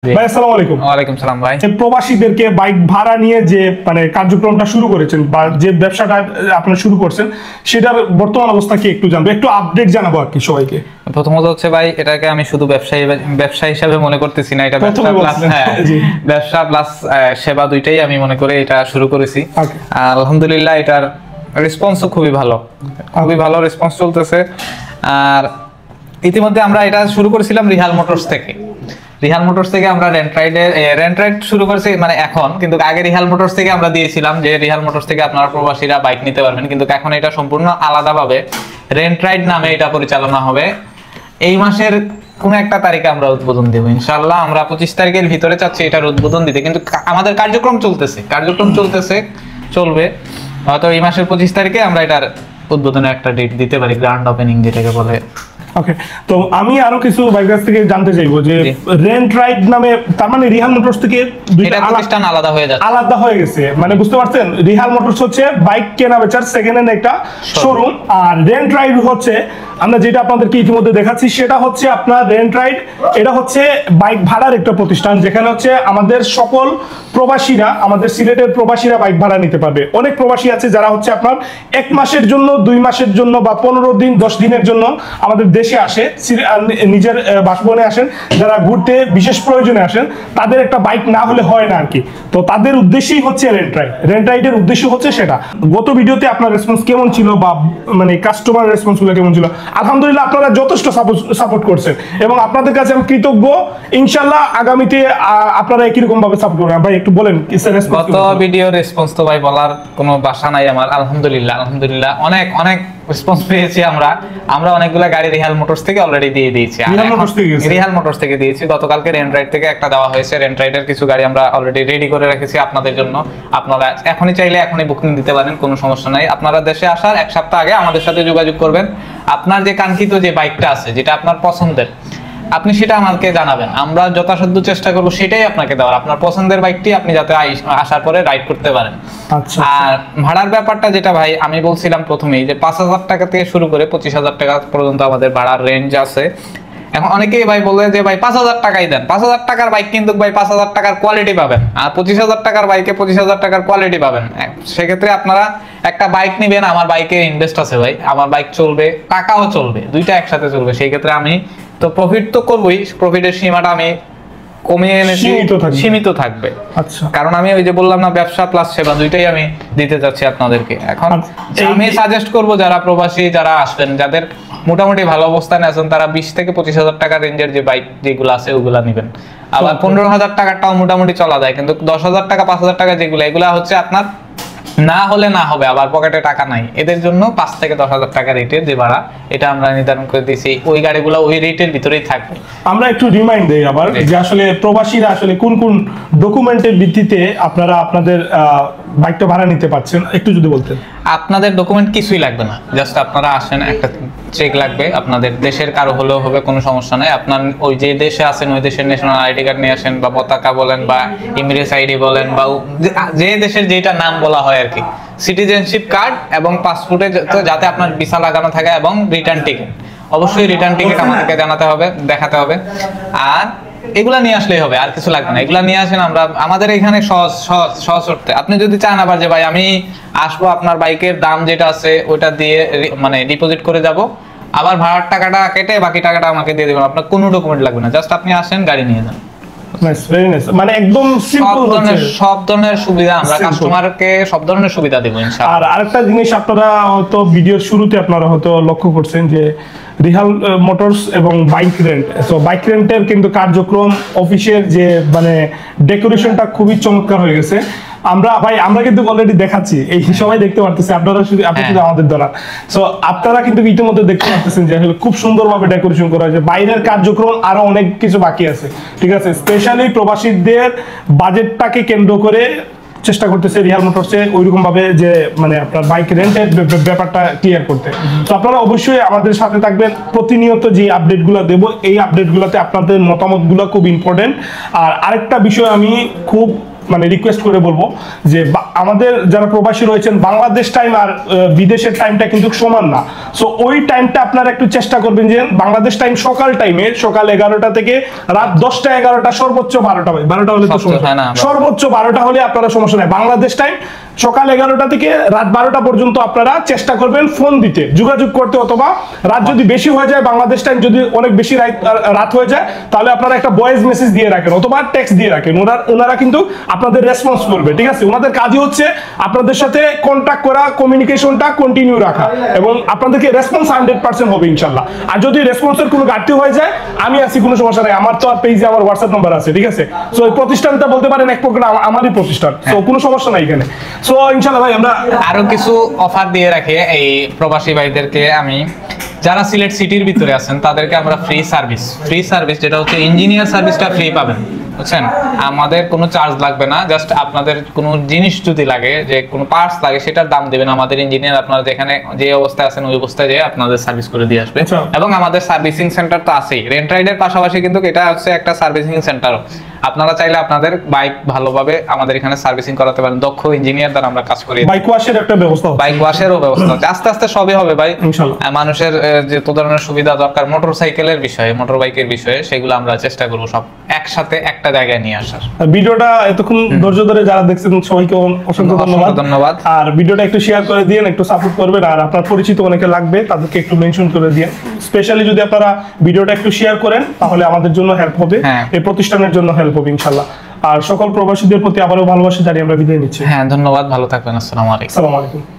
ভাই আসসালামু আলাইকুম। ওয়ালাইকুম সালাম ভাই। প্রবাসীদেরকে বাইক ভাড়া নিয়ে যে কার্যক্রমটা শুরু করেছেন বা যে ব্যবসাটা আপনারা শুরু করছেন সেটার বর্তমান অবস্থা কি একটু জানবো, একটু আপডেট জানাবো আর কি সবাইকে। প্রথমত হচ্ছে ভাই, এটাকে আমি শুধু ব্যবসা হিসাবে মনে করতেছি না, এটা ব্যবসা প্লাস ব্যবসা প্লাস সেবা দুইটাই আমি মনে করে এটা শুরু করেছি। আলহামদুলিল্লাহ এটার রেসপন্সও খুবই ভালো রেসপন্স চলতেছে। আর ইতিমধ্যে আমরা এটা শুরু করেছিলাম রিহাল মোটরস থেকে আমরা রেন্ট রাইড শুরু করেছি, মানে এখন কিন্তু আগে রিহাল মোটরস থেকে আমরা দিয়েছিলাম যে রিহাল মোটরস থেকে আপনারা প্রবাসীরা বাইক নিতে পারবেন, কিন্তু এখন এটা সম্পূর্ণ আলাদাভাবে রেন্ট রাইড নামে এটা পরিচালনা হবে। এই মাসের কোন একটা তারিখে আমরা উদ্বোধন দেব ইনশাআল্লাহ। আমরা 25 তারিখের ভিতরে চাচ্ছি এটার উদ্বোধন দিতে, কিন্তু আমাদের কার্যক্রম চলতেছে চলবে। হয়তো এই মাসের 25 তারিখে আমরা এটার উদ্বোধনের একটা ডেট দিতে পারি, গ্র্যান্ড ওপেনিং যেটাকে বলে। ওকে, তো আমি আরো কিছু বাইক কাছ থেকে জানতে চাইবো যে রেন্ট রাইড নামে, তার মানে রিহাল মোটরস থেকে দুইটা প্রতিষ্ঠান আলাদা হয়ে গেছে, মানে বুঝতে পারছেন? রিহাল মোটরস হচ্ছে বাইক কেনা বেচার সেকেন্ড হ্যান্ড একটা শোরুম, আর রেন্ট রাইড হচ্ছে আমরা যেটা আপনাদেরকে ইতিমধ্যে দেখাচ্ছি সেটা হচ্ছে আপনার রেন্ট রাইড। এটা হচ্ছে বাইক ভাড়ার একটা প্রতিষ্ঠান, যেখানে হচ্ছে আমাদের সকল প্রবাসীরা, আমাদের সিলেটের প্রবাসীরা বাইক ভাড়া নিতে পারবে। অনেক প্রবাসী আছে যারা হচ্ছে আপনার 1 মাসের জন্য, 2 মাসের জন্য বা 15 দিন 10 দিনের জন্য আমাদের দেশে আসে, নিজের বাসভবনে আসেন, যারা ঘুরতে বিশেষ প্রয়োজনে আসেন, তাদের একটা বাইক না হলে হয় না আর কি। তো তাদের উদ্দেশ্যই হচ্ছে রেন্ট রাইডের উদ্দেশ্য হচ্ছে সেটা। গত ভিডিওতে আপনার রেসপন্স কেমন ছিল বা মানে কাস্টমার রেসপন্স গুলো কেমন ছিল? আলহামদুলিল্লাহ আপনারা যথেষ্ট সাপোর্ট করছেন এবং আপনাদের কাছে আমি কৃতজ্ঞ। ইনশাআল্লাহ আগামীতে আপনারা একই রকম ভাবে সাপোর্ট করবেন। ভাই একটু বলেন গত ভিডিও রেসপন্স তো ভাই বলার কোনো ভাষা নাই আমার। আলহামদুলিল্লাহ অনেক রেসপন্স পেয়েছি। আমরা অনেকগুলা গাড়ি রিহাল মোটরস থেকে অলরেডি দিয়ে দিয়েছি। রিহাল মোটরস থেকে দিয়েছি। গতকালকে রেন্ট রাইড থেকে একটা দেওয়া হয়েছে। রেন্ট রাইডের কিছু গাড়ি আমরা অলরেডি রেডি করে রেখেছি আপনাদের জন্য। আপনারা এখনই চাইলে এখনই বুকিং দিতে পারেন, কোনো সমস্যা নাই। আপনারা দেশে আসার 1 সপ্তাহ আগে আমাদের সাথে যোগাযোগ করবেন। আপনার যে কাঙ্ক্ষিত যে বাইকটা আছে, যেটা আপনার পছন্দের, আপনি সেটা আমাকে জানাবেন। আমরা যথাসাধ্য চেষ্টা করবো সেটাই আপনাকে দেওয়ার। আপনার পছন্দের বাইকটি আপনি যাতে আসার পরে রাইড করতে পারেন। আর ভাড়ার ব্যাপারটা যেটা ভাই আমি বলছিলাম প্রথমেই, যে 5,000 টাকা থেকে শুরু করে 25,000 টাকা পর্যন্ত আমাদের ভাড়ার রেঞ্জ আছে। এখন অনেকেই ভাই বলে যে ভাই 5,000 টাকাই দেন। 5,000 টাকার বাইক কিন্তু ভাই 5,000 টাকার কোয়ালিটি পাবেন, আর 25,000 টাকার বাইকে 25,000 টাকার কোয়ালিটি পাবেন। সেক্ষেত্রে আপনারা একটা বাইক নিবেন, আমার বাইকে ইনভেস্ট আছে ভাই, আমার বাইক চলবে, টাকাও চলবে, দুইটা একসাথে চলবে। সেই ক্ষেত্রে আমি তো প্রফিট তো করবই, প্রফিটের সীমাটা আমি কমিয়ে এনেছি, সীমিত থাকবে। আচ্ছা, কারণ আমি ওই যে বললাম না, ব্যবসা প্লাস সেবা দুইটাই আমি দিতে চাচ্ছি আপনাদেরকে। এখন আমি সাজেস্ট করব যারা প্রবাসী যারা আসবেন, যাদের মোটামুটি ভালো অবস্থানে আছেন, তারা 20 থেকে 25,000 টাকা রেঞ্জের যে বাইক যেগুলো আছে ওগুলা নেবেন। আবার 15,000 টাকারটাও মোটামুটি চলা যায়, কিন্তু 10,000 টাকা 5,000 টাকা যেগুলো, এগুলা হচ্ছে আপনার না হলে না হবে, আবার পকেটে টাকা নাই, এদের জন্য 5 থেকে 10,000 টাকা রেটের যে ভাড়া, এটা আমরা নির্ধারণ করে দিয়েছি। ওই গাড়িগুলো ওই রেটের ভিতরেই থাকবে। আমরা একটু রিমাইন্ড দেই আবার যে আসলে প্রবাসীরা আসলে কোন কোন ডকুমেন্টের ভিত্তিতে আপনারা আপনাদের বাইকটা ভাড়া নিতে পারছেন, একটু যদি বলতেন। আপনাদের ডকুমেন্ট কিছুই লাগবে না, জাস্ট আপনারা আসেন, একটা চেক লাগবে। আপনাদের দেশের কারো হলেও হবে, কোনো সমস্যা নাই। আপনার ওই যে দেশে আছেন ওই দেশের ন্যাশনাল আইডি কার্ড নিয়ে আসেন, বা পতাকা বলেন, বা ইমিরেটস আইডি বলেন, বা যে দেশের যেটা নাম বলা হয় আর কি, সিটিজেনশিপ কার্ড এবং পাসপোর্টে যাতে আপনার ভিসা লাগানো থাকে, এবং রিটার্ন টিকিট, অবশ্যই রিটার্ন টিকিট আমাদেরকে জানাতে হবে, দেখাতে হবে। আর এগুলা নিয়ে আসলেই হবে, আর কিছু লাগবে না। এগুলা নিয়ে আসেন, আমরা আমাদের এখানে সহজ করতে। আপনি যদি চান আবার যে ভাই আমি আসবো, আপনার বাইকের দাম যেটা আছে ওইটা দিয়ে মানে ডিপোজিট করে যাব, আবার ভাড়ার টাকাটা কেটে বাকি টাকাটা আমাকে দিয়ে দেবেন, আপনার কোনো ডকুমেন্ট লাগবে না, জাস্ট আপনি আসেন, গাড়ি নিয়ে যান। মানে একদম সিম্পল, সব ধরনের সুবিধা আমরা কাস্টমারকে সব ধরনের সুবিধা দেব ইনশাআল্লাহ। আর আরেকটা জিনিস আপনারা হয়তো ভিডিওর শুরুতে আপনারা হয়তো লক্ষ্য করছেন যে রিহাল মোটরস এবং বাইক রেন্ট, সো বাইক রেন্টের কিন্তু কার্যক্রম, অফিসের যে মানে ডেকোরেশনটা খুবই চমৎকার হয়ে গেছে। আমরা কিন্তু অলরেডি দেখাচ্ছি, এই সবাই দেখতে পারতেছে, আপনারা শুধু আমাদের দ্বারা। সো আপনারা কিন্তু ইতিমধ্যে দেখতে পাচ্ছেন যে খুব সুন্দরভাবে ডেকোরেশন করা হয়েছে। বাইরের কার্যক্রম আরো অনেক কিছু বাকি আছে, ঠিক আছে। স্পেশালি প্রবাসীদের বাজেটটাকে কেন্দ্র করে চেষ্টা করতেছে রিহাল মোটরসে ওইরকম ভাবে যে মানে আপনার বাইক রেন্টের ব্যাপারটা ক্লিয়ার করতে। তো আপনারা অবশ্যই আমাদের সাথে থাকবেন, প্রতিনিয়ত যে আপডেটগুলো দেব, এই আপডেটগুলোতে আপনাদের মতামতগুলো খুব ইম্পর্টেন্ট। আর আরেকটা বিষয় আমি খুব মানে রিকোয়েস্ট করে বলবো যে আমাদের যারা প্রবাসী রয়েছেন বাংলাদেশ টাইম আর বিদেশের টাইমটা কিন্তু সমান না। সো ওই টাইমটা আপনারা একটু চেষ্টা করবেন যে বাংলাদেশ টাইম সকাল টাইমে সকাল 11টা থেকে রাত 10টা 11টা সর্বোচ্চ 12টা হয়, 12টা হলে তো সমস্যা না, সর্বোচ্চ 12টা হলে আপনারা সমস্যা নাই। বাংলাদেশ টাইম সকাল 11টা থেকে রাত 12টা পর্যন্ত আপনারা চেষ্টা করবেন ফোন দিতে, যোগাযোগ করতে, অথবা রাত যদি বেশি হয়ে যায় বাংলাদেশ টাইম যদি অনেক বেশি রাত হয়ে যায় তাহলে আপনারা একটা ভয়েস মেসেজ দিয়ে রাখেন অথবা টেক্সট দিয়ে রাখেন, ওনারা কিন্তু আপনাদের রেসপন্স করবে। ঠিক আছে, ওনাদের কাজই হচ্ছে আপনাদের সাথে কন্ট্যাক্ট করা, কমিউনিকেশনটা কন্টিনিউ রাখা, এবং আপনাদেরকে রেসপন্স 100% হবে ইনশাল্লাহ। আর যদি রেসপন্সের কোনো ঘাটতি হয়ে যায় আমি আছি, কোনো সমস্যা নাই, আমার তো আর পেজে আমার হোয়াটসঅ্যাপ নাম্বার আছে। ঠিক আছে, সো এই প্রতিষ্ঠানটা বলতে পারেন এক প্রকার আমারই প্রতিষ্ঠান, সো কোনো সমস্যা নাই এখানে। সো ইনশাআল্লাহ ভাই আমরা আরো কিছু অফার দিয়ে রাখি এই প্রবাসী ভাইদেরকে। আমি যারা সিলেট সিটির ভিতরে আছেন তাদেরকে আমরা ফ্রি সার্ভিস যেটা হচ্ছে ইঞ্জিনিয়ার সার্ভিসটা ফ্রি পাবেন, বুঝছেন? আমাদের কোনো চার্জ লাগবে না, জাস্ট আপনাদের কোনো জিনিস যদি লাগে, যে কোনো পার্টস লাগে, সেটার দাম দিবেন, আমাদের ইঞ্জিনিয়ার আপনারা যেখানে যে অবস্থায় আছেন ওই অবস্থায় যেয়ে আপনাদের সার্ভিস করে দিয়ে আসবে। এবং আমাদের সার্ভিসিং সেন্টার তো আছেই, রেন্ট রাইডের পাশাপাশি কিন্তু এটা হচ্ছে একটা সার্ভিসিং সেন্টারও। আপনারা চাইলে আপনাদের বাইক ভালোভাবে আমাদের এখানে সার্ভিসিং করাতে পারেন, দক্ষ ইঞ্জিনিয়ার দ্বারা আমরা কাজ করি। বাইক ওয়াশের একটা ব্যবস্থা, বাইক ওয়াশেরও ব্যবস্থা আছে, আস্তে আস্তে সবই হবে ভাই ইনশাআল্লাহ। মানুষের যে তো ধরনের সুবিধা দরকার মোটরসাইকেলের বিষয়ে, মোটর বাইকের বিষয়ে, সেগুলো আমরা চেষ্টা করব সব একসাথে একটা জায়গায় নিয়ে আসার। ভিডিওটা এতক্ষণ ধৈর্য ধরে যারা দেখছেন সবাইকে অসংখ্য ধন্যবাদ। আর ভিডিওটা একটু শেয়ার করে দিন, একটু সাপোর্ট করবেন, আর আপনার পরিচিত অনেকে লাগবে তাদেরকে একটু মেনশন করে দিন। স্পেশালি যদি আপনারা ভিডিওটা একটু শেয়ার করেন তাহলে আমাদের জন্য হেল্প হবে, এই প্রতিষ্ঠানের জন্য হেল্প হবে ইনশাআল্লাহ। আর সকল প্রবাসীদের প্রতি আবারও ভালোবাসা জানিয়ে আমরা বিদায় নিচ্ছি। হ্যাঁ, ধন্যবাদ, ভালো থাকবেন, আসসালামু আলাইকুম।